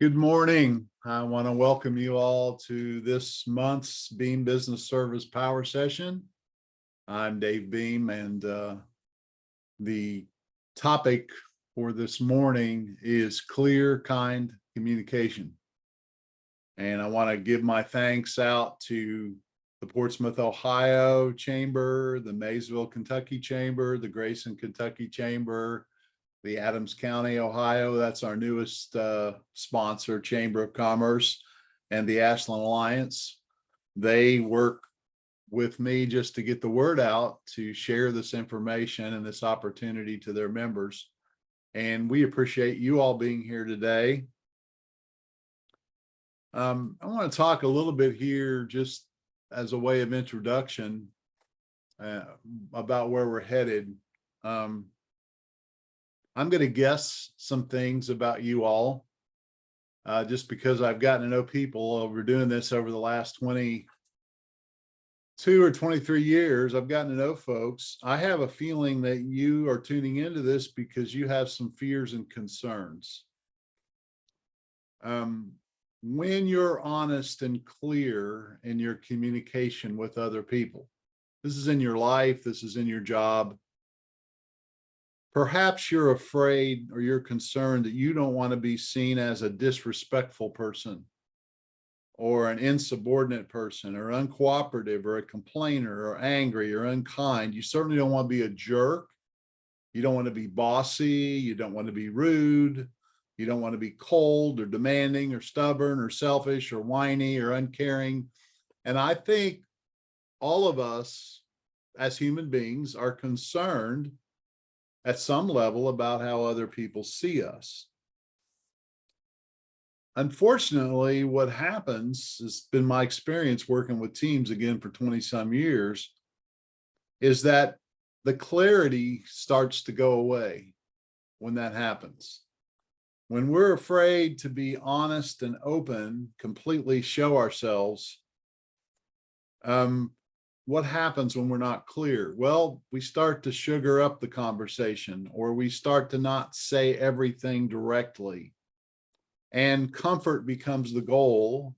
Good morning. I want to welcome you all to this month's Beam Business Service Power Session. I'm Dave Beam, and the topic for this morning is clear, kind communication. And I want to give my thanks out to the Portsmouth, Ohio Chamber, the Maysville, Kentucky Chamber, the Grayson, Kentucky Chamber, the Adams County, Ohio, that's our newest sponsor, Chamber of Commerce, and the Ashland Alliance. They work with me just to get the word out, to share this information and this opportunity to their members. And we appreciate you all being here today. I want to talk a little bit here just as a way of introduction about where we're headed. I'm going to guess some things about you all, just because I've gotten to know people over doing this over the last 22 or 23 years. I've gotten to know folks. I have a feeling that you are tuning into this because you have some fears and concerns. When you're honest and clear in your communication with other people, this is in your life, this is in your job. Perhaps you're afraid or you're concerned that you don't want to be seen as a disrespectful person or an insubordinate person or uncooperative or a complainer or angry or unkind. You certainly don't want to be a jerk. You don't want to be bossy. You don't want to be rude. You don't want to be cold or demanding or stubborn or selfish or whiny or uncaring. And I think all of us as human beings are concerned at some level about how other people see us. Unfortunately, what happens, has been my experience working with teams again for 20 some years, is that the clarity starts to go away when that happens. When we're afraid to be honest and open, completely show ourselves, what happens when we're not clear? Well, we start to sugar up the conversation, or we start to not say everything directly. And comfort becomes the goal,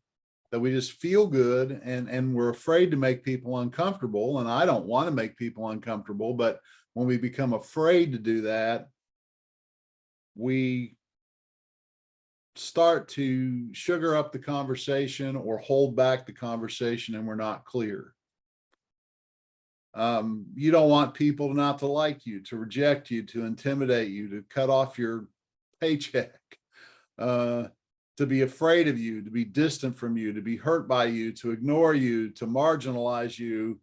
that we just feel good, and we're afraid to make people uncomfortable. And I don't want to make people uncomfortable, but when we become afraid to do that, we start to sugar up the conversation or hold back the conversation, and we're not clear. You don't want people not to like you, to reject you, to intimidate you, to cut off your paycheck, to be afraid of you, to be distant from you, to be hurt by you, to ignore you, to marginalize you.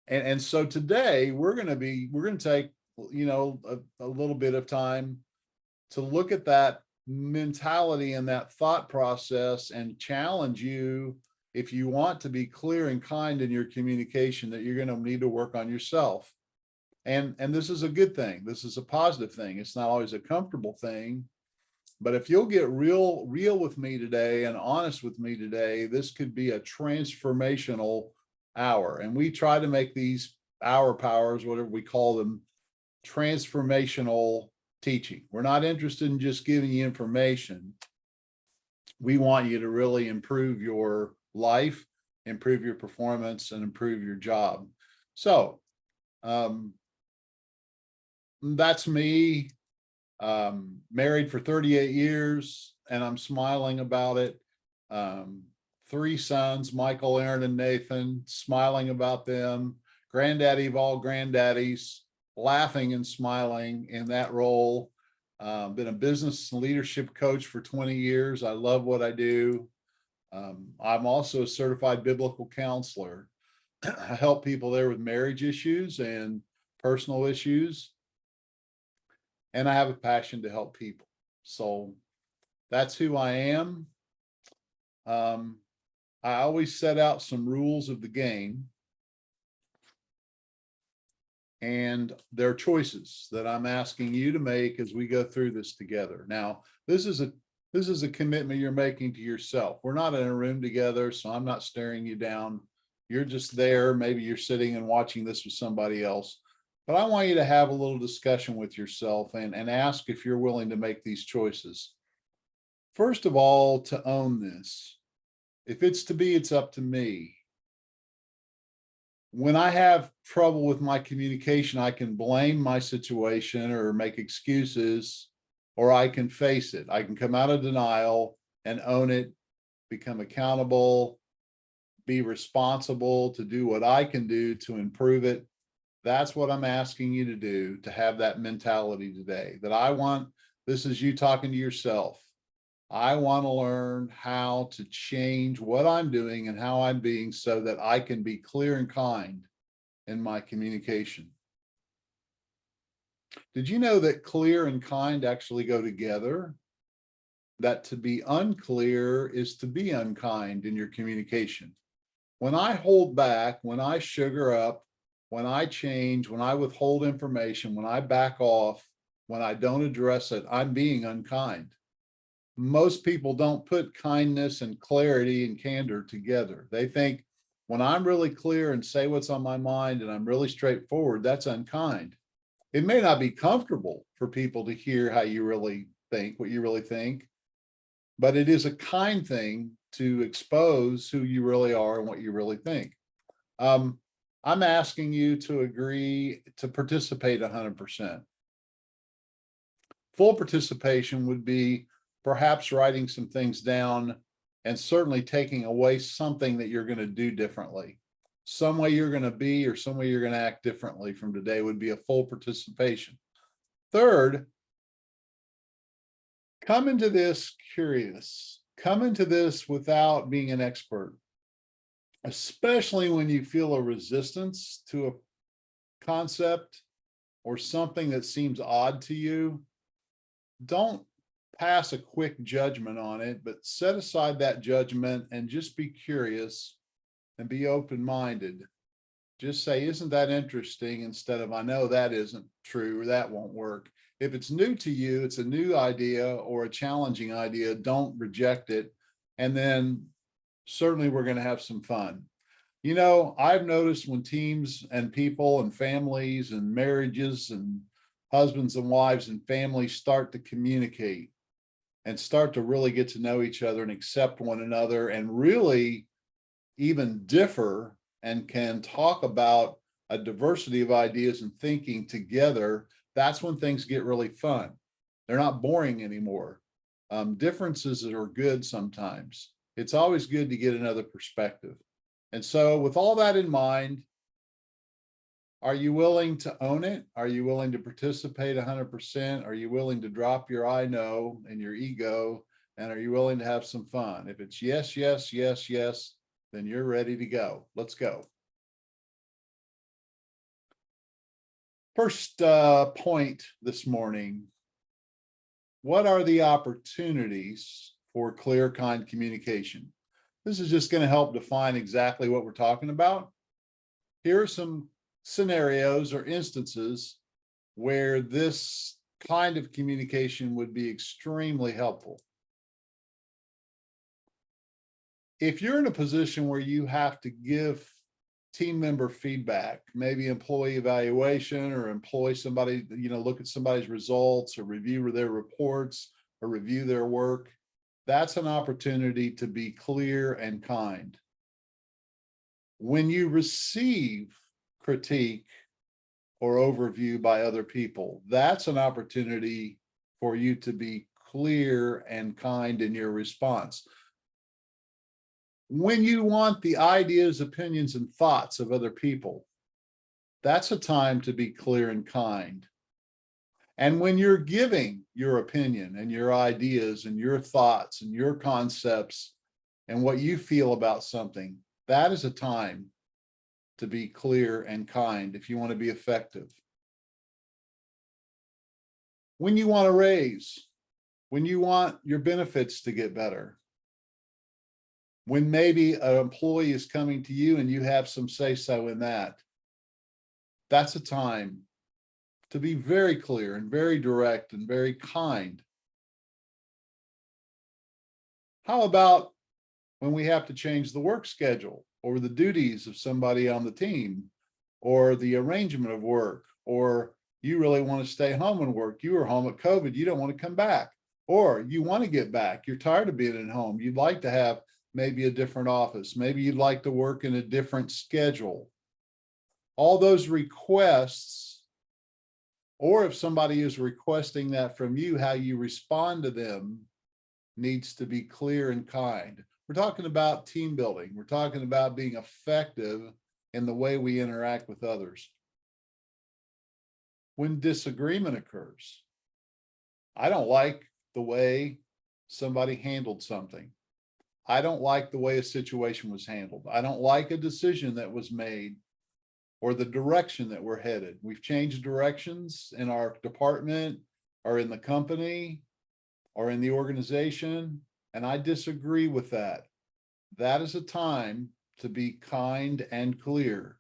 And so today we're going to take, a little bit of time to look at that mentality and that thought process and challenge you, if you want to be clear and kind in your communication, that you're going to need to work on yourself. And this is a good thing. This is a positive thing. It's not always a comfortable thing, but if you'll get real with me today and honest with me today, this could be a transformational hour. And we try to make these hour powers, whatever we call them, transformational teaching. We're not interested in just giving you information. We want you to really improve your life, improve your performance, and improve your job. So that's me. Married for 38 years, and I'm smiling about it. 3 sons, Michael, Aaron, and Nathan, smiling about them. Granddaddy of all granddaddies, laughing and smiling in that role. Been a business and leadership coach for 20 years. I love what I do. I'm also a certified biblical counselor. I help people there with marriage issues and personal issues. And I have a passion to help people. So that's who I am. I always set out some rules of the game. And there are choices that I'm asking you to make as we go through this together. Now, this is a commitment you're making to yourself. We're not in a room together, so I'm not staring you down. You're just there. Maybe you're sitting and watching this with somebody else. But I want you to have a little discussion with yourself and ask if you're willing to make these choices. First of all, to own this. If it's to be, it's up to me. When I have trouble with my communication, I can blame my situation or make excuses, or I can face it. I can come out of denial and own it, become accountable, be responsible to do what I can do to improve it. That's what I'm asking you to do, to have that mentality today, that I want, this is you talking to yourself. I want to learn how to change what I'm doing and how I'm being so that I can be clear and kind in my communication. Did you know that clear and kind actually go together? That to be unclear is to be unkind in your communication. When I hold back, when I sugar up, when I change, when I withhold information, when I back off, when I don't address it, I'm being unkind. Most people don't put kindness and clarity and candor together. They think when I'm really clear and say what's on my mind and I'm really straightforward, that's unkind. It may not be comfortable for people to hear how you really think, what you really think, but it is a kind thing to expose who you really are and what you really think. I'm asking you to agree to participate 100%. Full participation would be perhaps writing some things down and certainly taking away something that you're going to do differently. Some way you're going to be or some way you're going to act differently from today would be a full participation. Third, come into this curious. Come into this without being an expert, especially when you feel a resistance to a concept or something that seems odd to you. Don't pass a quick judgment on it, but set aside that judgment and just be curious and be open-minded. Just say, isn't that interesting? Instead of, I know that isn't true or that won't work. If it's new to you, it's a new idea or a challenging idea, don't reject it. And then certainly we're going to have some fun. You know, I've noticed when teams and people and families and marriages and husbands and wives and families start to communicate and start to really get to know each other and accept one another and really even differ and can talk about a diversity of ideas and thinking together, that's when things get really fun. They're not boring anymore. Differences are good sometimes. It's always good to get another perspective. And so with all that in mind, are you willing to own it? Are you willing to participate 100%? Are you willing to drop your I know and your ego? And are you willing to have some fun? If it's yes, yes, yes, yes, then you're ready to go. Let's go. First point this morning, what are the opportunities for clear, kind communication? This is just going to help define exactly what we're talking about. Here are some scenarios or instances where this kind of communication would be extremely helpful. If you're in a position where you have to give team member feedback, maybe employee evaluation or employ somebody, look at somebody's results or review their reports or review their work, that's an opportunity to be clear and kind. When you receive critique or overview by other people, that's an opportunity for you to be clear and kind in your response. When you want the ideas, opinions, and thoughts of other people, that's a time to be clear and kind. And when you're giving your opinion and your ideas and your thoughts and your concepts and what you feel about something, that is a time to be clear and kind if you want to be effective. When you want a raise, when you want your benefits to get better, when maybe an employee is coming to you and you have some say-so in that, that's a time to be very clear and very direct and very kind. How about when we have to change the work schedule or the duties of somebody on the team or the arrangement of work, or you really want to stay home and work, you were home at COVID, you don't want to come back. Or you want to get back. You're tired of being at home. You'd like to have maybe a different office. Maybe you'd like to work in a different schedule. All those requests, or if somebody is requesting that from you, how you respond to them needs to be clear and kind. We're talking about team building. We're talking about being effective in the way we interact with others. When disagreement occurs, I don't like the way somebody handled something. I don't like the way a situation was handled. I don't like a decision that was made or the direction that we're headed. We've changed directions in our department or in the company or in the organization, and I disagree with that. That is a time to be kind and clear.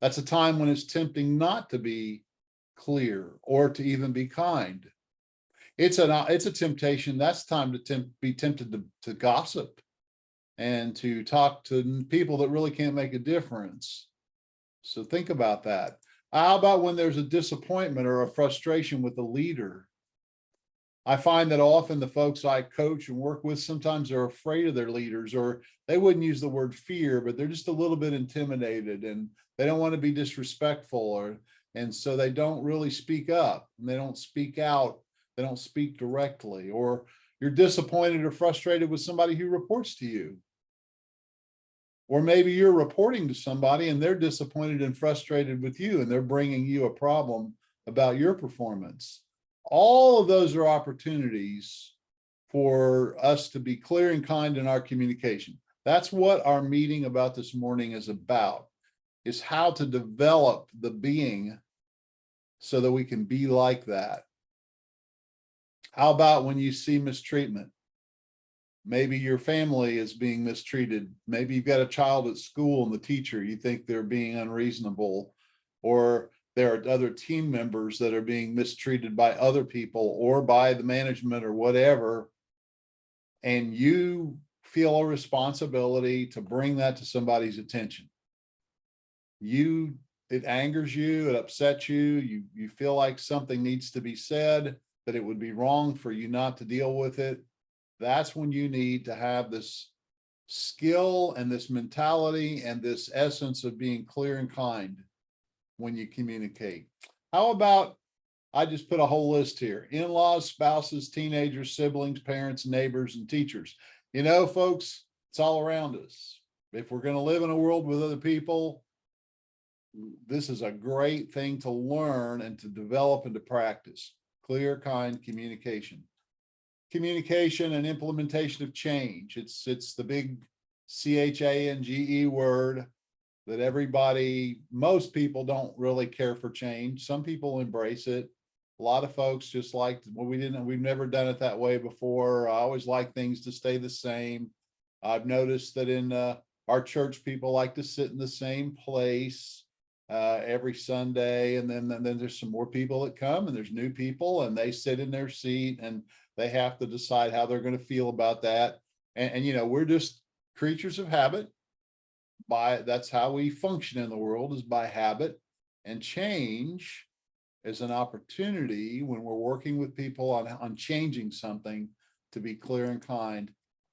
That's a time when it's tempting not to be clear or to even be kind. It's a temptation. That's time to be tempted to gossip and to talk to people that really can't make a difference. So think about that. How about when there's a disappointment or a frustration with a leader? I find that often the folks I coach and work with, sometimes they're afraid of their leaders, or they wouldn't use the word fear, but they're just a little bit intimidated and they don't want to be disrespectful, and so they don't really speak up and they don't speak out. They don't speak directly. Or you're disappointed or frustrated with somebody who reports to you. Or maybe you're reporting to somebody and they're disappointed and frustrated with you and they're bringing you a problem about your performance. All of those are opportunities for us to be clear and kind in our communication. That's what our meeting about this morning is about, is how to develop the being so that we can be like that. How about when you see mistreatment? Maybe your family is being mistreated. Maybe you've got a child at school and the teacher, you think they're being unreasonable, or there are other team members that are being mistreated by other people or by the management or whatever. And you feel a responsibility to bring that to somebody's attention. It angers you, it upsets you, you feel like something needs to be said, that it would be wrong for you not to deal with it. That's when you need to have this skill and this mentality and this essence of being clear and kind when you communicate. How about, I just put a whole list here: in-laws, spouses, teenagers, siblings, parents, neighbors, and teachers. You know, folks, it's all around us. If we're going to live in a world with other people, this is a great thing to learn and to develop and to practice. Clear, kind communication. Communication and implementation of change. It's the big CHANGE word that most people don't really care for change. Some people embrace it. A lot of folks just like, well, we've never done it that way before. I always like things to stay the same. I've noticed that in our church, people like to sit in the same place every Sunday. And then there's some more people that come, and there's new people, and they sit in their seat and they have to decide how they're going to feel about that. And you know, we're just creatures of habit. That's how we function in the world, is by habit. And change is an opportunity when we're working with people on changing something, to be clear and kind.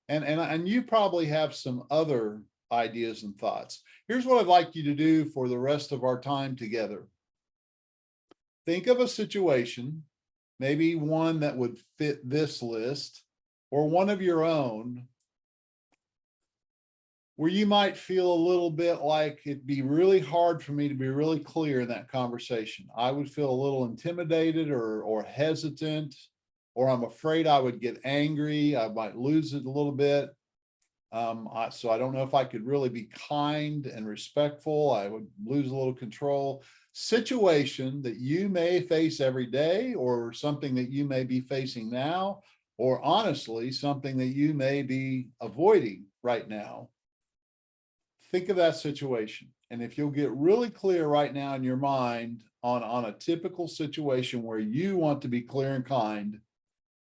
And you probably have some other ideas and thoughts. Here's what I'd like you to do for the rest of our time together. Think of a situation, maybe one that would fit this list or one of your own, where you might feel a little bit like it'd be really hard for me to be really clear in that conversation. I would feel a little intimidated or hesitant, or I'm afraid I would get angry. I might lose it a little bit. So I don't know if I could really be kind and respectful. I would lose a little control. Situation that you may face every day, or something that you may be facing now, or honestly, something that you may be avoiding right now. Think of that situation. And if you'll get really clear right now in your mind on a typical situation where you want to be clear and kind,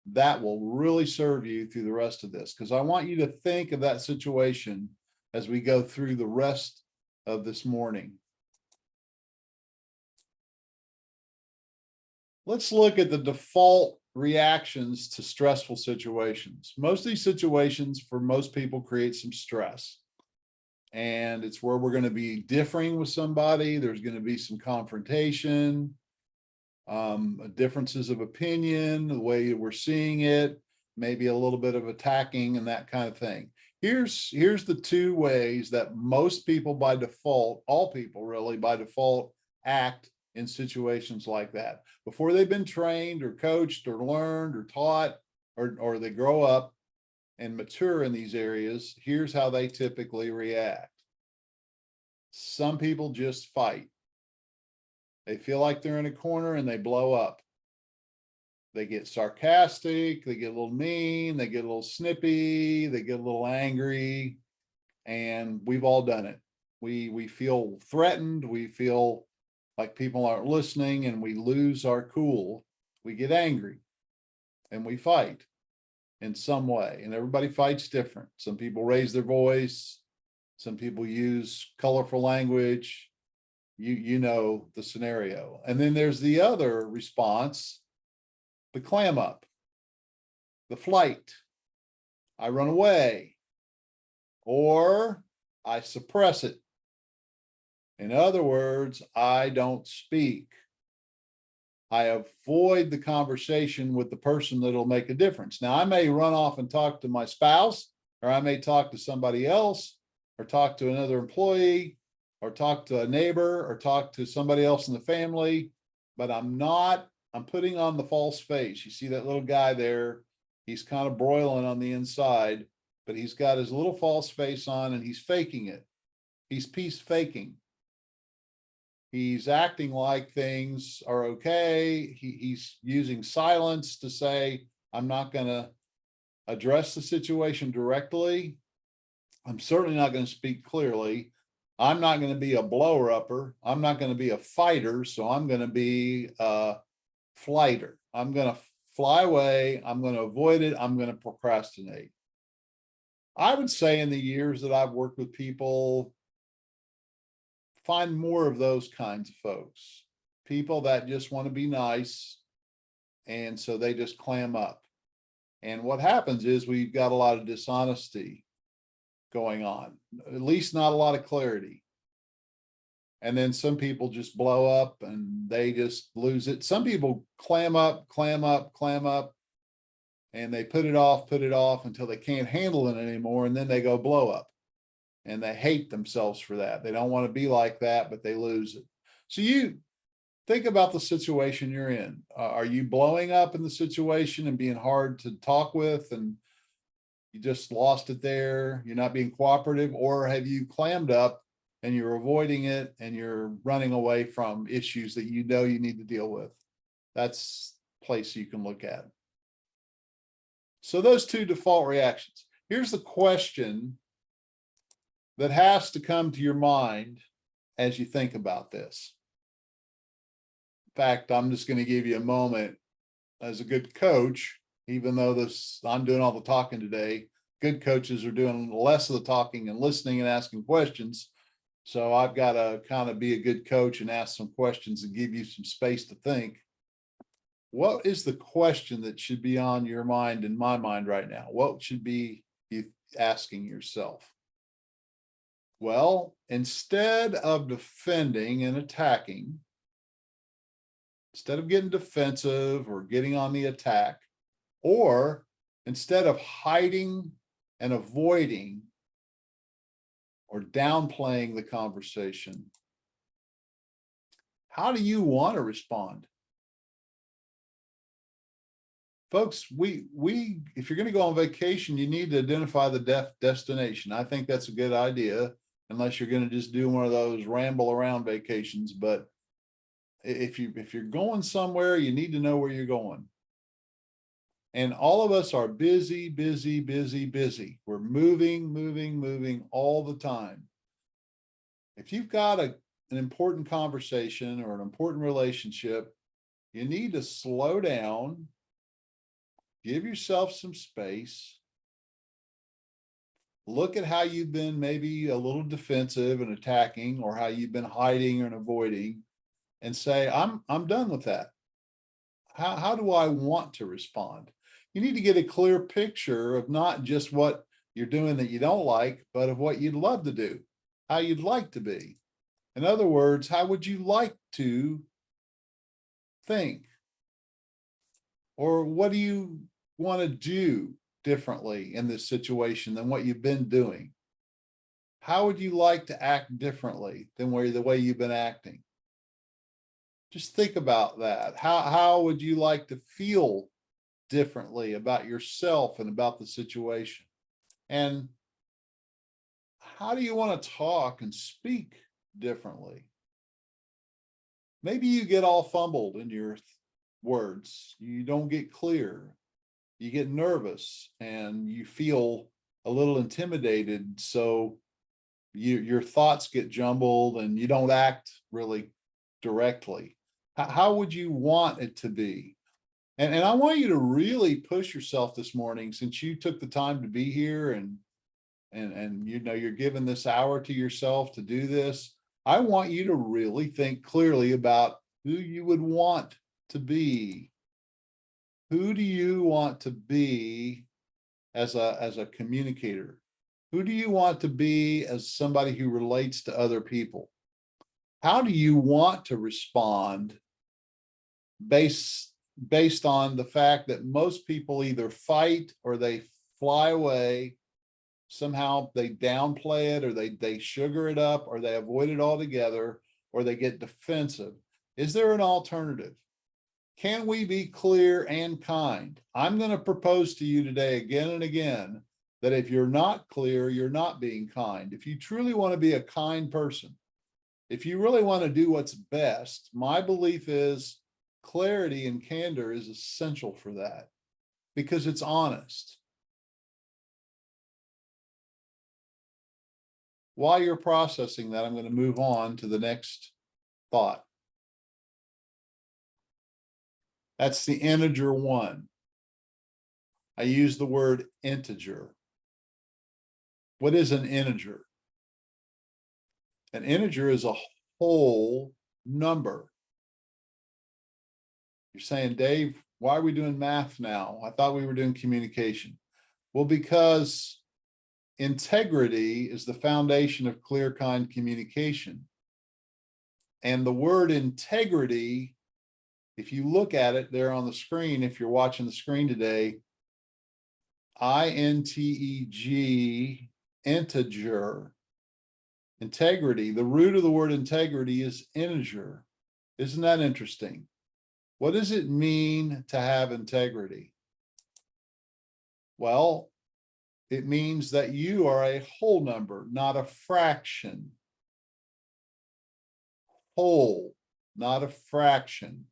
that will really serve you through the rest of this, because I want you to think of that situation as we go through the rest of this morning. Let's look at the default reactions to stressful situations. Most of these situations for most people create some stress. And it's where we're going to be differing with somebody. There's going to be some confrontation, differences of opinion, the way we're seeing it, maybe a little bit of attacking and that kind of thing. Here's the two ways that most people by default, all people really by default, act in situations like that. Before they've been trained or coached or learned or taught, or they grow up and mature in these areas, here's how they typically react. Some people just fight. They feel like they're in a corner and they blow up. They get sarcastic, they get a little mean, they get a little snippy, they get a little angry, and we've all done it. We feel threatened, we feel like people aren't listening, and we lose our cool. We get angry and we fight in some way, and everybody fights different. Some people raise their voice, some people use colorful language. You know the scenario. And then there's the other response, the clam up, the flight. I run away, or I suppress it. In other words, I don't speak. I avoid the conversation with the person that'll make a difference. Now, I may run off and talk to my spouse, or I may talk to somebody else, or talk to another employee, or talk to a neighbor, or talk to somebody else in the family, but I'm putting on the false face. You see that little guy there, he's kind of broiling on the inside, but he's got his little false face on and he's faking it. He's peace faking. He's acting like things are okay. He's using silence to say, I'm not going to address the situation directly. I'm certainly not going to speak clearly. I'm not going to be a blower upper. I'm not going to be a fighter. So I'm going to be a flighter. I'm going to fly away. I'm going to avoid it. I'm going to procrastinate. I would say in the years that I've worked with people, find more of those kinds of folks, people that just want to be nice. And so they just clam up. And what happens is we've got a lot of dishonesty going on, at least not a lot of clarity. And then some people just blow up and they just lose it. Some people clam up, and they put it off until they can't handle it anymore. And then they go blow up and they hate themselves for that. They don't want to be like that, but they lose it. So you think about the situation you're in. Are you blowing up in the situation and being hard to talk with, and you just lost it there? You're not being cooperative, or have you clammed up and you're avoiding it and you're running away from issues that you know you need to deal with? That's a place you can look at. So those two default reactions. Here's the question that has to come to your mind as you think about this. In fact, I'm just going to give you a moment. As a good coach, even though I'm doing all the talking today, good coaches are doing less of the talking and listening and asking questions. So I've got to kind of be a good coach and ask some questions and give you some space to think. What is the question that should be on your mind, in my mind right now? What should be you asking yourself? Well, instead of defending and attacking, instead of getting defensive or getting on the attack, or instead of hiding and avoiding or downplaying the conversation, how do you want to respond? Folks, if you're going to go on vacation, you need to identify the destination. I think that's a good idea, unless you're going to just do one of those ramble around vacations. But if you're going somewhere, you need to know where you're going. And all of us are busy. We're moving all the time. If you've got an important conversation or an important relationship, you need to slow down, give yourself some space, look at how you've been maybe a little defensive and attacking, or how you've been hiding and avoiding, and say, I'm done with that. How do I want to respond? You need to get a clear picture of not just what you're doing that you don't like, but of what you'd love to do, how you'd like to be. In other words, how would you like to think? Or what do you want to do differently in this situation than what you've been doing? How would you like to act differently than the way you've been acting? Just think about that. How would you like to feel differently about yourself and about the situation? And how do you want to talk and speak differently? Maybe you get all fumbled in your words. You don't get clear. You get nervous and you feel a little intimidated. So your thoughts get jumbled and you don't act really directly. How would you want it to be? And I want you to really push yourself this morning, since you took the time to be here and you know you're giving this hour to yourself to do this. I want you to really think clearly about who you would want to be. Who do you want to be as a communicator? Who do you want to be as somebody who relates to other people? How do you want to respond based on the fact that most people either fight or they fly away? Somehow they downplay it, or they sugar it up, or they avoid it altogether, or they get defensive. Is there an alternative? Can we be clear and kind? I'm going to propose to you today again and again that if you're not clear, you're not being kind. If you truly want to be a kind person, if you really want to do what's best, my belief is clarity and candor is essential for that, because it's honest. While you're processing that, I'm going to move on to the next thought. That's the integer one. I use the word integer. What is an integer? An integer is a whole number. You're saying, Dave, why are we doing math now? I thought we were doing communication. Well, because integrity is the foundation of clear, kind communication. And the word integrity, if you look at it there on the screen, if you're watching the screen today, INTEG, integer, integrity. The root of the word integrity is integer. Isn't that interesting? What does it mean to have integrity? Well, it means that you are a whole number, not a fraction. Whole, not a fraction.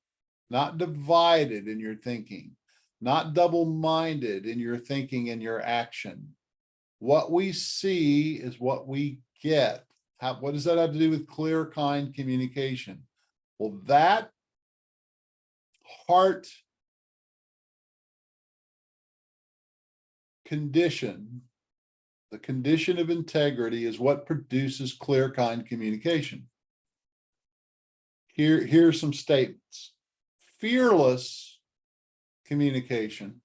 Not divided in your thinking, not double-minded in your thinking and your action. What we see is what we get. What does that have to do with clear, kind communication? Well, that heart condition, the condition of integrity, is what produces clear, kind communication. Here's some statements. Fearless communication,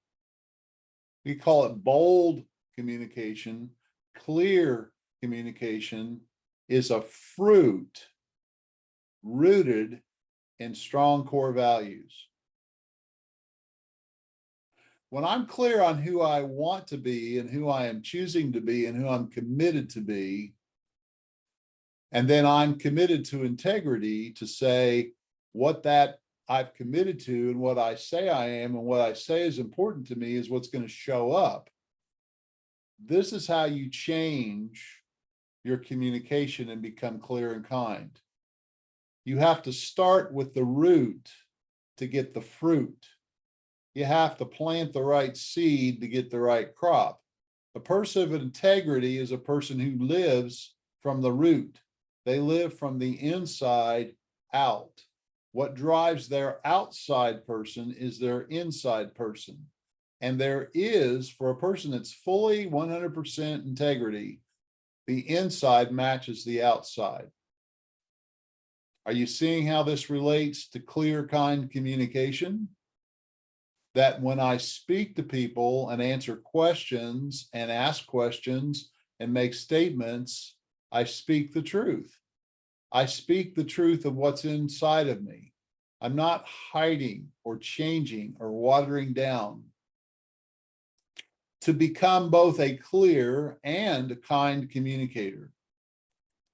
we call it bold communication, clear communication, is a fruit rooted in strong core values. When I'm clear on who I want to be and who I am choosing to be and who I'm committed to be, and then I'm committed to integrity to say what that I've committed to and what I say I am and what I say is important to me is what's going to show up. This is how you change your communication and become clear and kind. You have to start with the root to get the fruit. You have to plant the right seed to get the right crop. A person of integrity is a person who lives from the root. They live from the inside out. What drives their outside person is their inside person. And there is, for a person that's fully 100% integrity, the inside matches the outside. Are you seeing how this relates to clear, kind communication? that when I speak to people and answer questions and ask questions and make statements, I speak the truth. I speak the truth of what's inside of me. I'm not hiding or changing or watering down. To become both a clear and a kind communicator,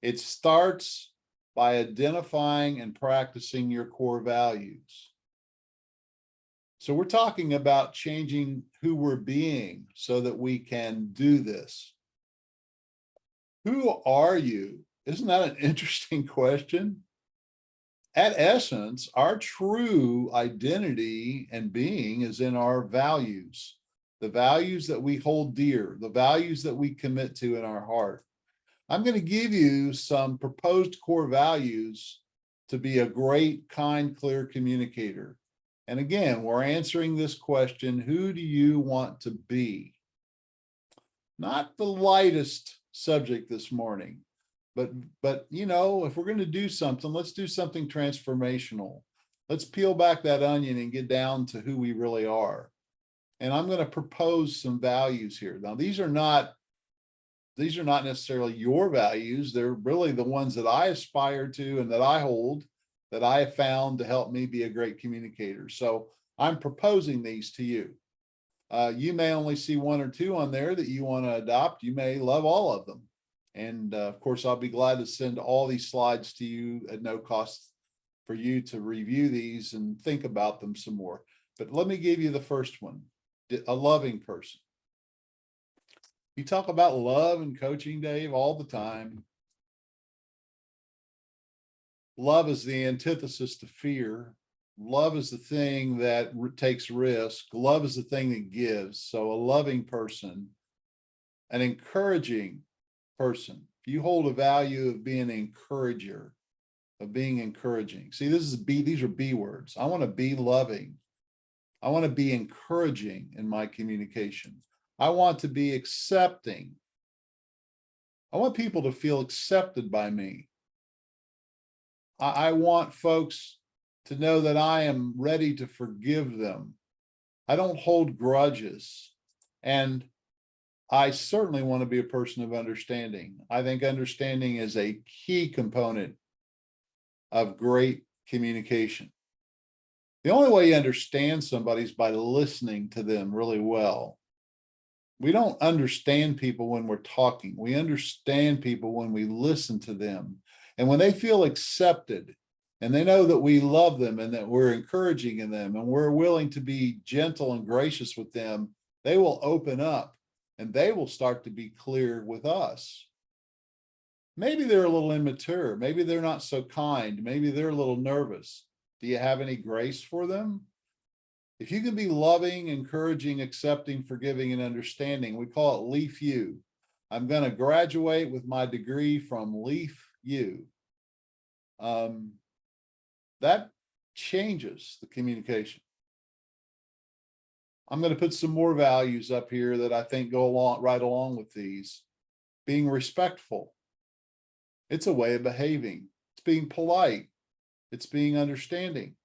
it starts by identifying and practicing your core values. So we're talking about changing who we're being so that we can do this. Who are you? Isn't that an interesting question? At essence, our true identity and being is in our values, the values that we hold dear, the values that we commit to in our heart. I'm going to give you some proposed core values to be a great, kind, clear communicator. And again, we're answering this question, who do you want to be? Not the lightest subject this morning, but you know, if we're going to do something, let's do something transformational. Let's peel back that onion and get down to who we really are. And I'm going to propose some values here. Now, these are not necessarily your values. They're really the ones that I aspire to and that I hold, that I have found to help me be a great communicator. So I'm proposing these to you. You may only see one or two on there that you want to adopt. You may love all of them. And of course, I'll be glad to send all these slides to you at no cost for you to review these and think about them some more. But let me give you the first one, a loving person. You talk about love and coaching, Dave, all the time. Love is the antithesis to fear. Love is the thing that takes risk. Love is the thing that gives. So a loving person, an encouraging person. If you hold a value of being an encourager, of being encouraging. See, these are B words. I want to be loving. I want to be encouraging in my communication. I want to be accepting. I want people to feel accepted by me. I want folks to know that I am ready to forgive them. I don't hold grudges. And I certainly want to be a person of understanding. I think understanding is a key component of great communication. The only way you understand somebody is by listening to them really well. We don't understand people when we're talking. We understand people when we listen to them. And when they feel accepted and they know that we love them and that we're encouraging in them and we're willing to be gentle and gracious with them, they will open up and they will start to be clear with us. Maybe they're a little immature. Maybe they're not so kind. Maybe they're a little nervous. Do you have any grace for them? If you can be loving, encouraging, accepting, forgiving, and understanding, we call it Leaf U. I'm going to graduate with my degree from Leaf U. That changes the communication. I'm going to put some more values up here that I think go right along with these. Being respectful. It's a way of behaving. It's being polite. It's being understanding.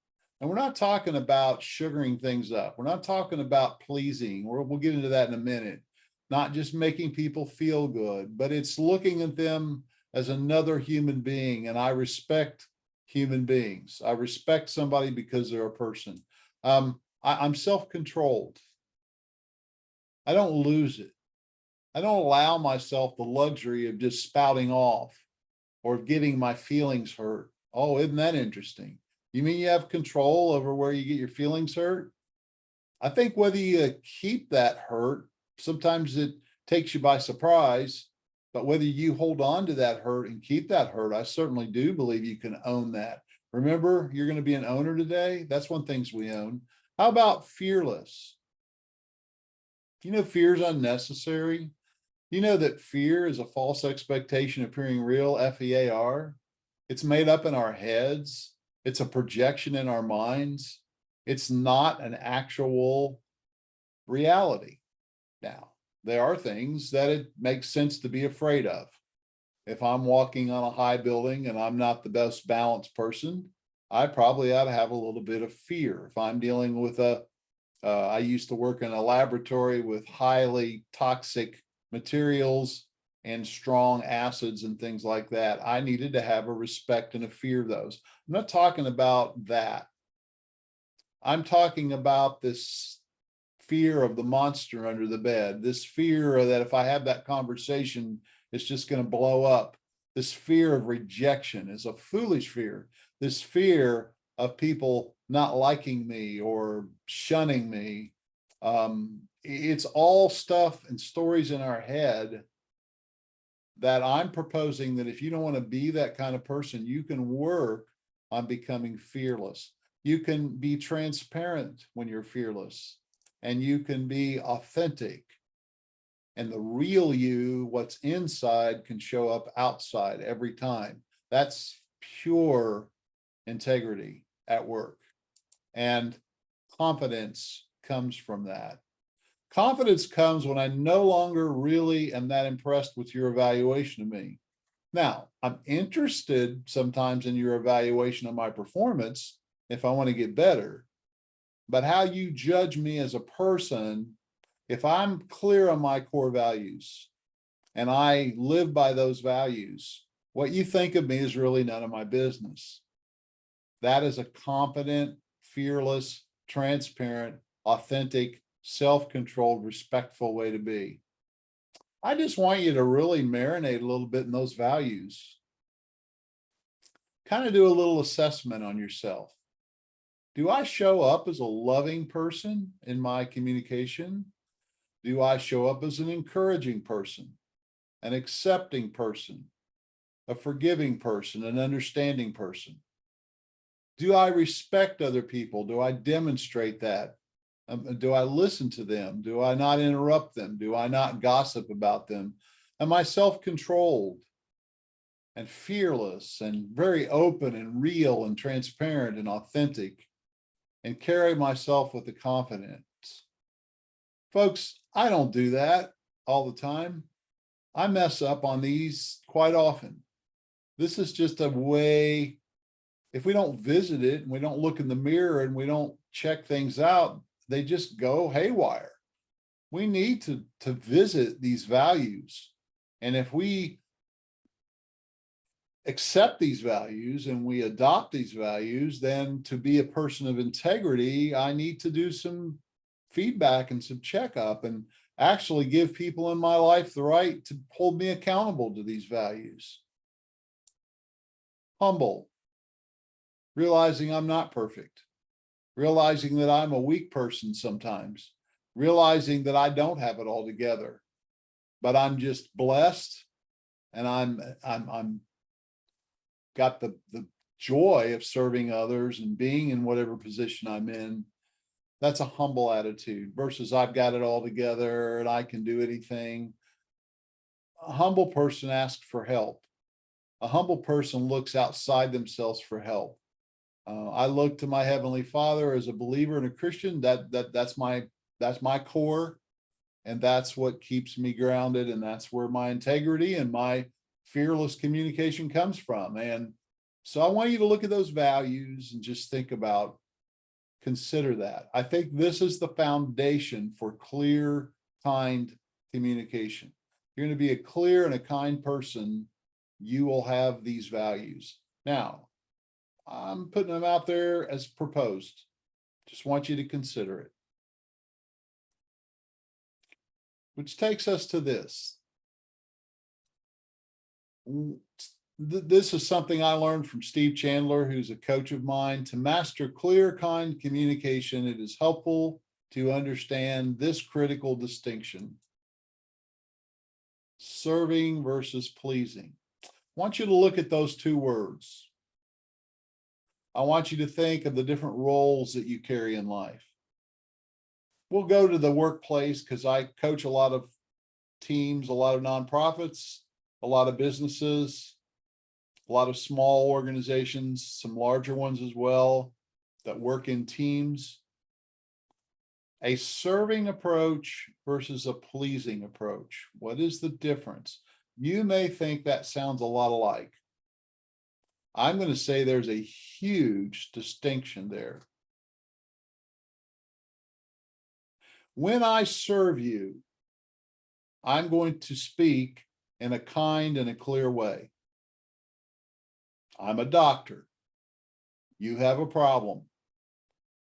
And we're not talking about sugaring things up. We're not talking about pleasing. We'll get into that in a minute. Not just making people feel good, but it's looking at them as another human being. And I respect human beings. I respect somebody because they're a person. I'm self-controlled. I don't lose it. I don't allow myself the luxury of just spouting off or getting my feelings hurt. Oh, isn't that interesting? You mean you have control over where you get your feelings hurt? I think whether you keep that hurt, sometimes it takes you by surprise, but whether you hold on to that hurt and keep that hurt, I certainly do believe you can own that. Remember, you're going to be an owner today. That's one thing we own. How about fearless? You know, fear is unnecessary. You know that fear is a false expectation appearing real, F-E-A-R. It's made up in our heads. It's a projection in our minds. It's not an actual reality. Now, there are things that it makes sense to be afraid of. If I'm walking on a high building and I'm not the best balanced person, I probably ought to have a little bit of fear. If I'm dealing with a I used to work in a laboratory with highly toxic materials and strong acids and things like that. I needed to have a respect and a fear of those. I'm not talking about that. I'm talking about this fear of the monster under the bed, this fear that if I have that conversation, it's just going to blow up. This fear of rejection is a foolish fear. This fear of people not liking me or shunning me. It's all stuff and stories in our head that I'm proposing that if you don't want to be that kind of person, you can work on becoming fearless. You can be transparent when you're fearless, and you can be authentic. And the real you, what's inside, can show up outside every time. That's pure integrity at work. And confidence comes from that. Confidence comes when I no longer really am that impressed with your evaluation of me. Now, I'm interested sometimes in your evaluation of my performance if I want to get better, but how you judge me as a person, if I'm clear on my core values and I live by those values, what you think of me is really none of my business. That is a confident, fearless, transparent, authentic, self-controlled, respectful way to be. I just want you to really marinate a little bit in those values. Kind of do a little assessment on yourself. Do I show up as a loving person in my communication? Do I show up as an encouraging person, an accepting person, a forgiving person, an understanding person? Do I respect other people? Do I demonstrate that? Do I listen to them? Do I not interrupt them? Do I not gossip about them? Am I self-controlled and fearless and very open and real and transparent and authentic and carry myself with the confidence? Folks, I don't do that all the time. I mess up on these quite often. This is just a way, if we don't visit it and we don't look in the mirror and we don't check things out, they just go haywire. We need to visit these values. And if we accept these values and we adopt these values, then to be a person of integrity, I need to do some feedback and some checkup and actually give people in my life the right to hold me accountable to these values. Humble, realizing I'm not perfect, realizing that I'm a weak person sometimes, realizing that I don't have it all together, but I'm just blessed, and I'm got the joy of serving others and being in whatever position I'm in. That's a humble attitude versus I've got it all together and I can do anything. A humble person asks for help. A humble person looks outside themselves for help. I look to my Heavenly Father as a believer and a Christian. That's my core, and that's what keeps me grounded, and that's where my integrity and my fearless communication comes from. And so I want you to look at those values and just think about, consider that. I think this is the foundation for clear, kind communication. If you're going to be a clear and a kind person, you will have these values. Now, I'm putting them out there as proposed. Just want you to consider it. Which takes us to this. This is something I learned from Steve Chandler, who's a coach of mine. To master clear, kind communication, it is helpful to understand this critical distinction: serving versus pleasing. I want you to look at those two words. I want you to think of the different roles that you carry in life. We'll go to the workplace because I coach a lot of teams, a lot of nonprofits, a lot of businesses, a lot of small organizations, some larger ones as well that work in teams. A serving approach versus a pleasing approach. What is the difference? You may think that sounds a lot alike. I'm going to say there's a huge distinction there. When I serve you, I'm going to speak in a kind and a clear way. I'm a doctor. You have a problem.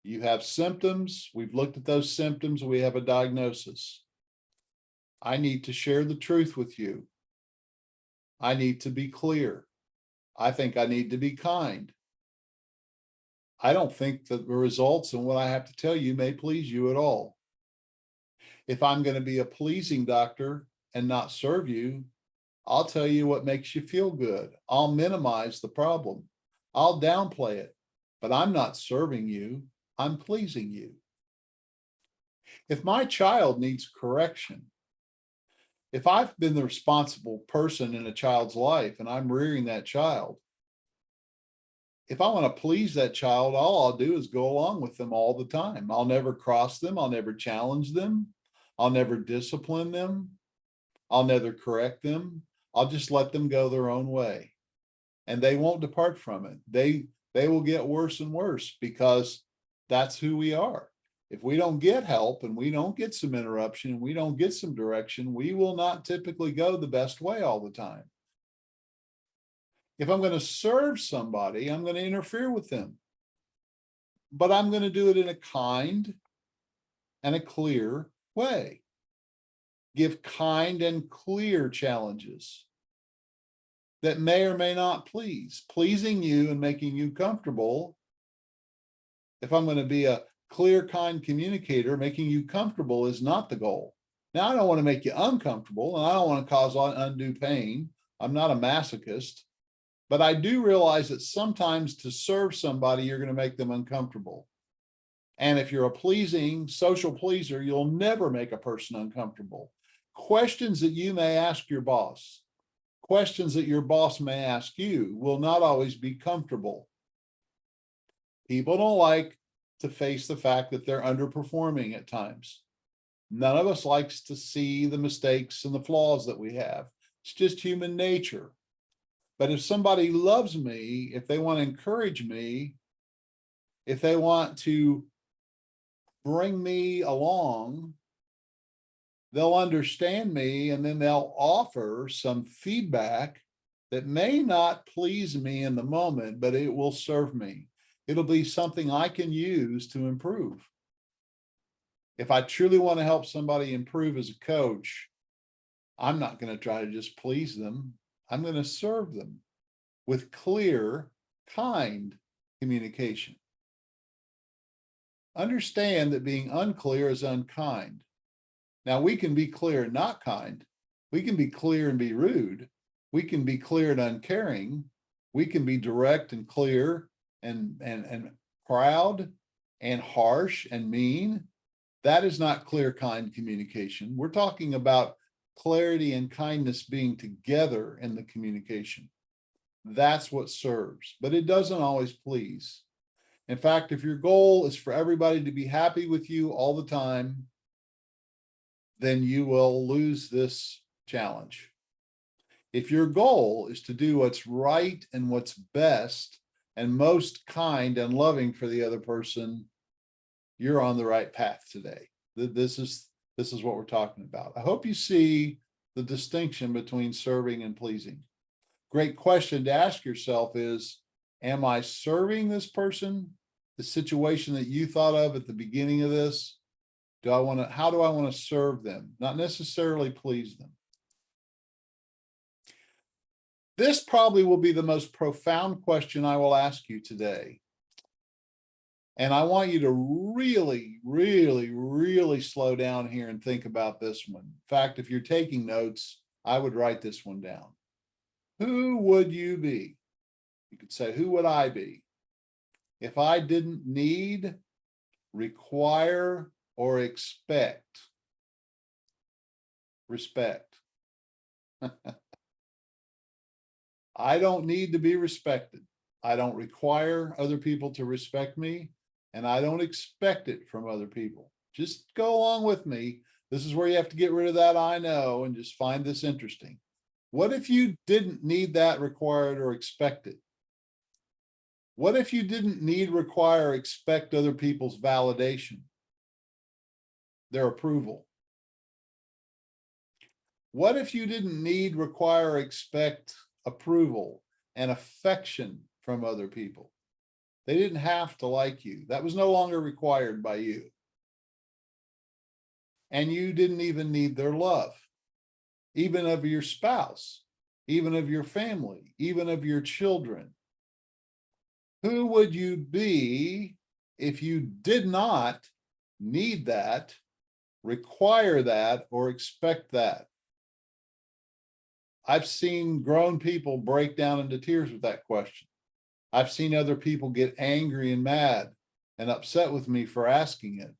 You have symptoms. We've looked at those symptoms. We have a diagnosis. I need to share the truth with you. I need to be clear. I think I need to be kind. I don't think that the results and what I have to tell you may please you at all. If I'm going to be a pleasing doctor and not serve you, I'll tell you what makes you feel good. I'll minimize the problem. I'll downplay it, but I'm not serving you. I'm pleasing you. If my child needs correction, if I've been the responsible person in a child's life and I'm rearing that child, if I want to please that child, all I'll do is go along with them all the time. I'll never cross them. I'll never challenge them. I'll never discipline them. I'll never correct them. I'll just let them go their own way. And they won't depart from it. They will get worse and worse because that's who we are. If we don't get help and we don't get some interruption and we don't get some direction, we will not typically go the best way all the time. If I'm going to serve somebody, I'm going to interfere with them. But I'm going to do it in a kind and a clear way. Give kind and clear challenges that may or may not please. Pleasing you and making you comfortable. If I'm going to be a clear, kind communicator, making you comfortable is not the goal. Now, I don't want to make you uncomfortable, and I don't want to cause undue pain. I'm not a masochist. But I do realize that sometimes to serve somebody, you're going to make them uncomfortable. And if you're a pleasing social pleaser, you'll never make a person uncomfortable. Questions that you may ask your boss, questions that your boss may ask you will not always be comfortable. People don't like to face the fact that they're underperforming at times. None of us likes to see the mistakes and the flaws that we have. It's just human nature. But if somebody loves me, if they want to encourage me, if they want to bring me along, they'll understand me and then they'll offer some feedback that may not please me in the moment, but it will serve me. It'll be something I can use to improve. If I truly want to help somebody improve as a coach, I'm not going to try to just please them. I'm going to serve them with clear, kind communication. Understand that being unclear is unkind. Now, we can be clear and not kind. We can be clear and be rude. We can be clear and uncaring. We can be direct and clear and proud and harsh and mean. That is not clear, kind communication. We're talking about clarity and kindness being together in the communication. That's what serves, but it doesn't always please. In fact, if your goal is for everybody to be happy with you all the time, then you will lose this challenge. If your goal is to do what's right and what's best and most kind and loving for the other person, you're on the right path today. This is what we're talking about. I hope you see the distinction between serving and pleasing. Great question to ask yourself is, am I serving this person? The situation that you thought of at the beginning of this, how do I want to serve them? Not necessarily please them. This probably will be the most profound question I will ask you today. And I want you to really, really, really slow down here and think about this one. In fact, if you're taking notes, I would write this one down. Who would you be? You could say, who would I be if I didn't need, require, or expect respect? I don't need to be respected. I don't require other people to respect me, and I don't expect it from other people. Just go along with me. This is where you have to get rid of that I know and just find this interesting. What if you didn't need that, required, or expected? What if you didn't need, require, or expect other people's validation? their approval? What if you didn't need, require, expect approval and affection from other people? They didn't have to like you. That was no longer required by you. And you didn't even need their love, even of your spouse, even of your family, even of your children. Who would you be if you did not need that, require that, or expect that? I've seen grown people break down into tears with that question. I've seen other people get angry and mad and upset with me for asking it.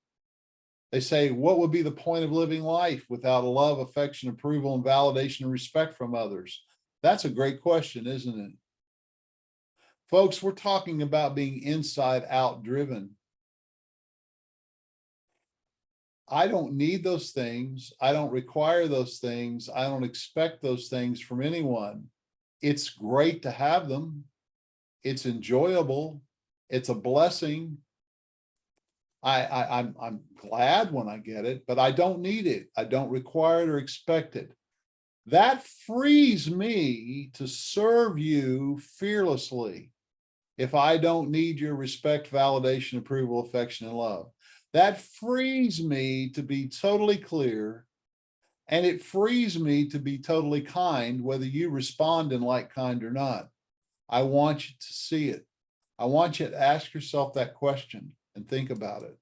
They say, what would be the point of living life without love, affection, approval, and validation and respect from others? That's a great question, isn't it? Folks, we're talking about being inside out driven. I don't need those things. I don't require those things. I don't expect those things from anyone. It's great to have them. It's enjoyable. It's a blessing. I'm glad when I get it, but I don't need it. I don't require it or expect it. That frees me to serve you fearlessly if I don't need your respect, validation, approval, affection, and love. That frees me to be totally clear, and it frees me to be totally kind, whether you respond in like kind or not. I want you to see it. I want you to ask yourself that question and think about it.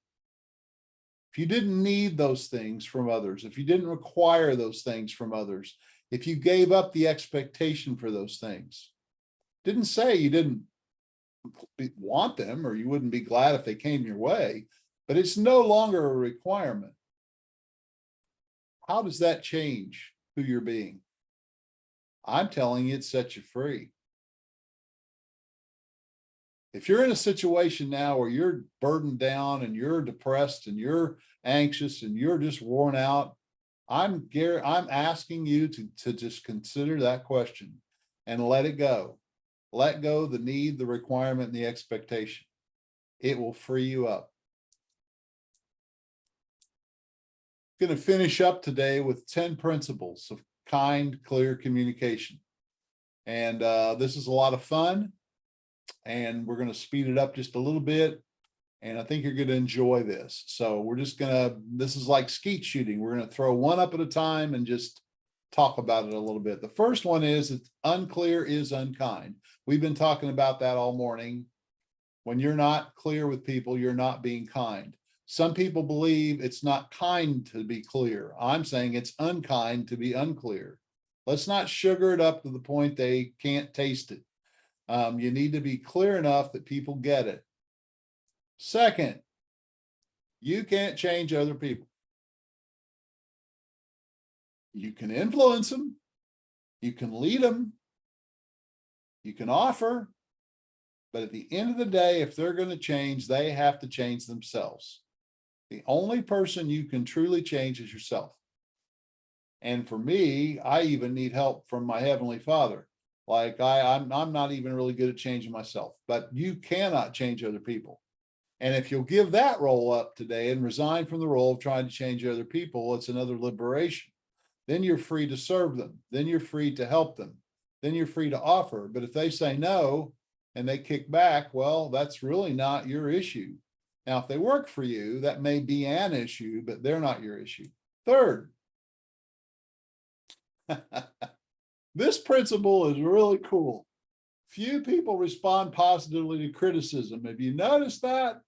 If you didn't need those things from others, if you didn't require those things from others, if you gave up the expectation for those things, didn't say you didn't want them or you wouldn't be glad if they came your way, but it's no longer a requirement. How does that change who you're being? I'm telling you, it sets you free. If you're in a situation now where you're burdened down and you're depressed and you're anxious and you're just worn out, I'm asking you to just consider that question and let it go. Let go the need, the requirement, and the expectation. It will free you up. I'm going to finish up today with 10 principles of kind, clear communication. And this is a lot of fun. And we're going to speed it up just a little bit. And I think you're going to enjoy this. So we're just going to, this is like skeet shooting. We're going to throw one up at a time and just talk about it a little bit. The first one is it's unclear is unkind. We've been talking about that all morning. When you're not clear with people, you're not being kind. Some people believe it's not kind to be clear. I'm saying it's unkind to be unclear. Let's not sugar it up to the point they can't taste it. You need to be clear enough that people get it. Second, you can't change other people. You can influence them. You can lead them. You can offer. But at the end of the day, if they're going to change, they have to change themselves. The only person you can truly change is yourself. And for me, I even need help from my Heavenly Father. Like I'm not even really good at changing myself, but you cannot change other people. And if you'll give that role up today and resign from the role of trying to change other people, it's another liberation. Then you're free to serve them. Then you're free to help them. Then you're free to offer. But if they say no and they kick back, well, that's really not your issue. Now, if they work for you, that may be an issue, but they're not your issue. Third, this principle is really cool. Few people respond positively to criticism. Have you noticed that?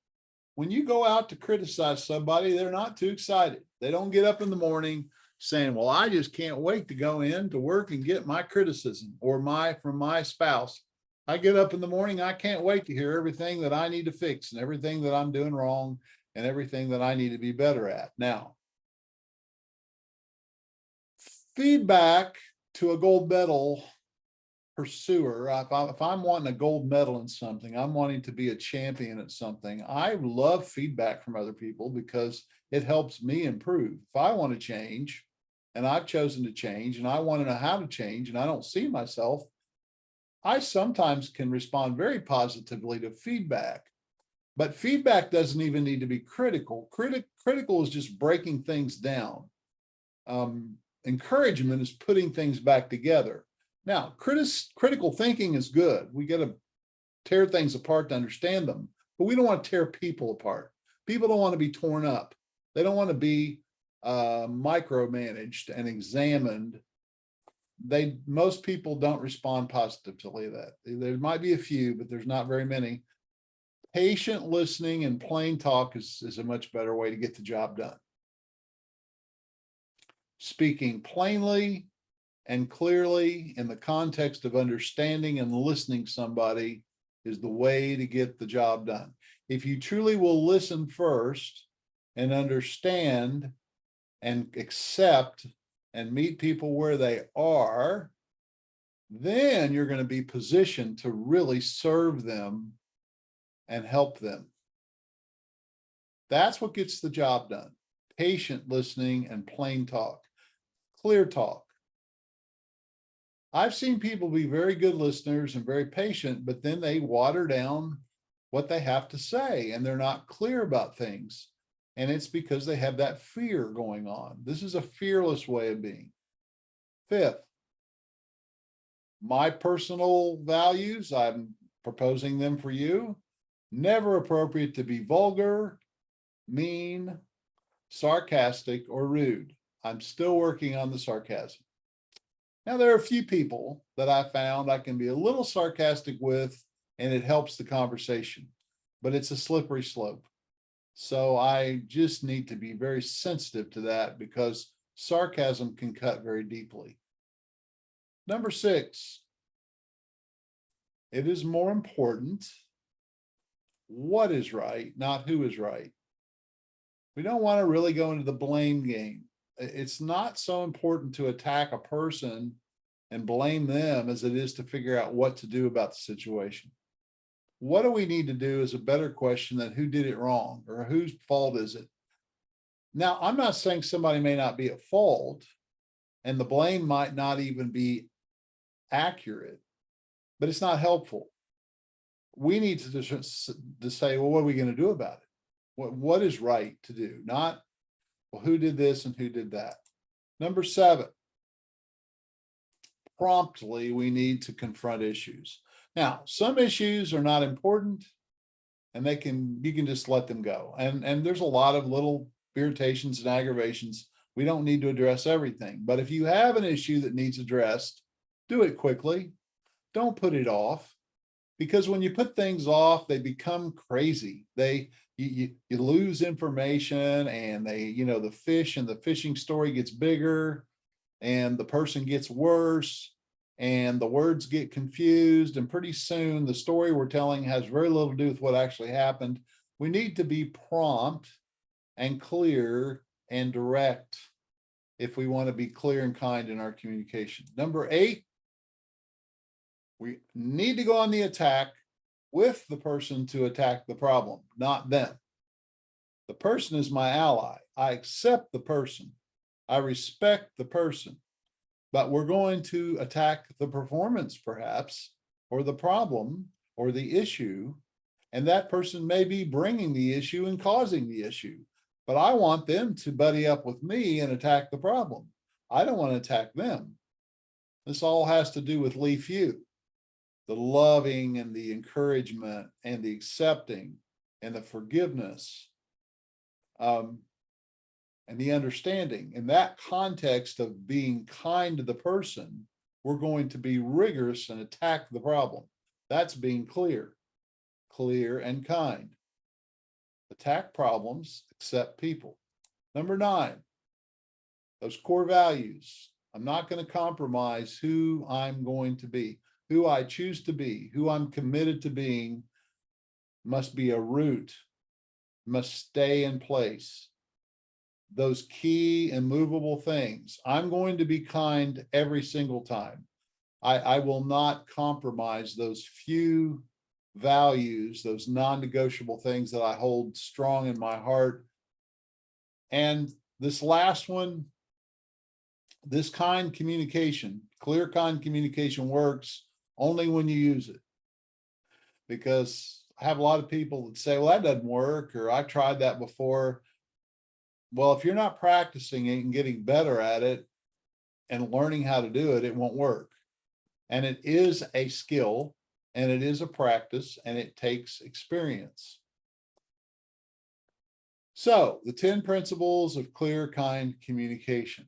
When you go out to criticize somebody, they're not too excited. They don't get up in the morning saying, well, I just can't wait to go in to work and get my criticism or from my spouse. I get up in the morning, I can't wait to hear everything that I need to fix and everything that I'm doing wrong and everything that I need to be better at. Now, feedback to a gold medal pursuer, if I'm wanting a gold medal in something, I'm wanting to be a champion at something, I love feedback from other people because it helps me improve. If I want to change and I've chosen to change and I want to know how to change and I don't see myself, I sometimes can respond very positively to feedback. But feedback doesn't even need to be critical. Critical is just breaking things down. Encouragement is putting things back together. Now, critical thinking is good. We got to tear things apart to understand them, but we don't want to tear people apart. People don't want to be torn up. They don't want to be micromanaged and examined. Most people don't respond positively to that. There might be a few, but there's not very many. Patient listening and plain talk is a much better way to get the job done. Speaking plainly and clearly in the context of understanding and listening to somebody is the way to get the job done. If you truly will listen first and understand and accept and meet people where they are, then you're going to be positioned to really serve them and help them. That's what gets the job done. Patient listening and plain talk, clear talk. I've seen people be very good listeners and very patient, but then they water down what they have to say and they're not clear about things. And it's because they have that fear going on. This is a fearless way of being. Fifth, my personal values, I'm proposing them for you. Never appropriate to be vulgar, mean, sarcastic, or rude. I'm still working on the sarcasm. Now, there are a few people that I found I can be a little sarcastic with, and it helps the conversation, but it's a slippery slope. So I just need to be very sensitive to that because sarcasm can cut very deeply. Number 6, it is more important what is right, not who is right. We don't want to really go into the blame game. It's not so important to attack a person and blame them as it is to figure out what to do about the situation. What do we need to do is a better question than who did it wrong or whose fault is it. Now, I'm not saying somebody may not be at fault and the blame might not even be accurate, but it's not helpful. We need to say, well, what are we going to do about it? What is right to do? Not, well, who did this and who did that? Number 7, promptly, we need to confront issues. Now, some issues are not important and you can just let them go. And there's a lot of little irritations and aggravations. We don't need to address everything, but if you have an issue that needs addressed, do it quickly. Don't put it off, because when you put things off, they become crazy. You lose information, and the fish and the fishing story gets bigger, and the person gets worse, and the words get confused, and pretty soon the story we're telling has very little to do with what actually happened. We need to be prompt and clear and direct if we want to be clear and kind in our communication. Number 8, we need to go on the attack with the person to attack the problem, not them. The person is my ally. I accept the person. I respect the person, but we're going to attack the performance perhaps, or the problem or the issue. And that person may be bringing the issue and causing the issue, but I want them to buddy up with me and attack the problem. I don't want to attack them. This all has to do with Lee Few. The loving and the encouragement and the accepting and the forgiveness and the understanding. In that context of being kind to the person, we're going to be rigorous and attack the problem. That's being clear and kind. Attack problems, accept people. Number 9, those core values. I'm not going to compromise who I'm going to be. Who I choose to be, who I'm committed to being, must be a root, must stay in place. Those key immovable things. I'm going to be kind every single time. I will not compromise those few values, those non-negotiable things that I hold strong in my heart. And this last one, this kind communication, clear kind communication works only when you use it, because have a lot of people that say, well, that doesn't work, or I tried that before. Well, if you're not practicing it and getting better at it and learning how to do it, it won't work. And it is a skill, and it is a practice, and it takes experience. So the 10 principles of clear, kind communication.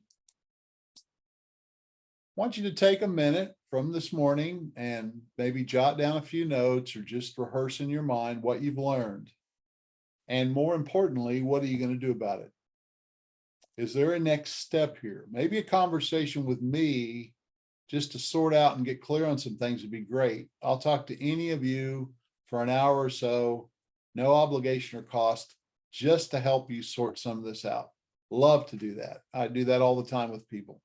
I want you to take a minute from this morning and maybe jot down a few notes or just rehearse in your mind what you've learned. And more importantly, what are you going to do about it? Is there a next step here? Maybe a conversation with me just to sort out and get clear on some things would be great. I'll talk to any of you for an hour or so, no obligation or cost, just to help you sort some of this out. Love to do that. I do that all the time with people.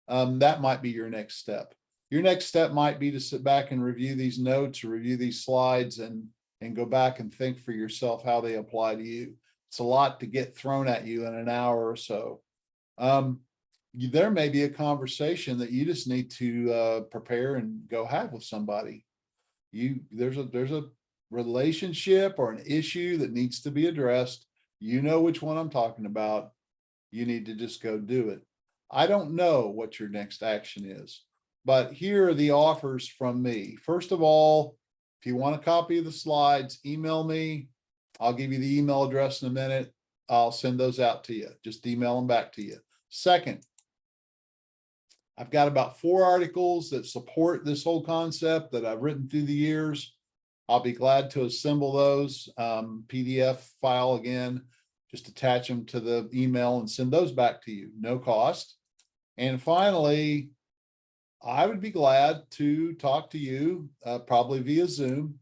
That might be your next step. Your next step might be to sit back and review these notes or review these slides and go back and think for yourself how they apply to you. It's a lot to get thrown at you in an hour or so. There may be a conversation that you just need to prepare and go have with somebody. There's a relationship or an issue that needs to be addressed. You know which one I'm talking about. You need to just go do it. I don't know what your next action is, but here are the offers from me. First of all, if you want a copy of the slides, email me. I'll give you the email address in a minute. I'll send those out to you. Just email them back to you. Second, I've got about 4 articles that support this whole concept that I've written through the years. I'll be glad to assemble those PDF file again, just attach them to the email and send those back to you, no cost. And finally, I would be glad to talk to you, probably via Zoom,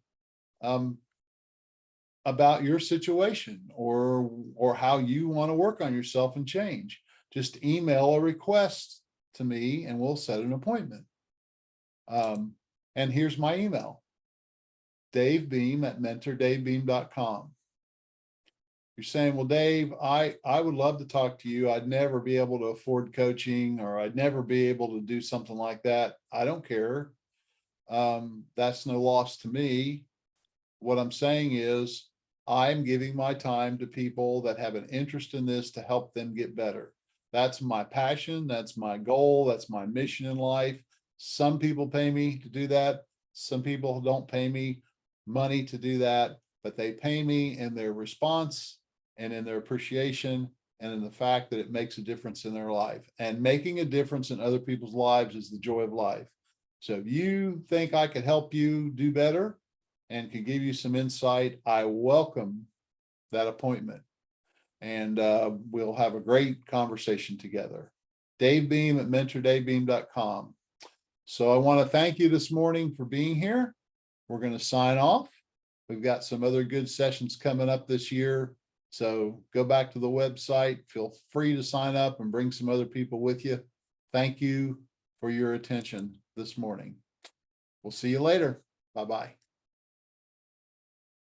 about your situation or how you want to work on yourself and change. Just email a request to me and we'll set an appointment. And here's my email, davebeam@mentordavebeam.com. You're saying, well, Dave, I would love to talk to you. I'd never be able to afford coaching, or I'd never be able to do something like that. I don't care. That's no loss to me. What I'm saying is I'm giving my time to people that have an interest in this to help them get better. That's my passion. That's my goal. That's my mission in life. Some people pay me to do that. Some people don't pay me money to do that, but they pay me in their response and in their appreciation and in the fact that it makes a difference in their life. And making a difference in other people's lives is the joy of life. So if you think I could help you do better and can give you some insight, I welcome that appointment. And we'll have a great conversation together. Dave Beam at mentordavebeam.com. So I want to thank you this morning for being here. We're going to sign off. We've got some other good sessions coming up this year. So go back to the website. Feel free to sign up and bring some other people with you. Thank you for your attention this morning. We'll see you later. Bye-bye.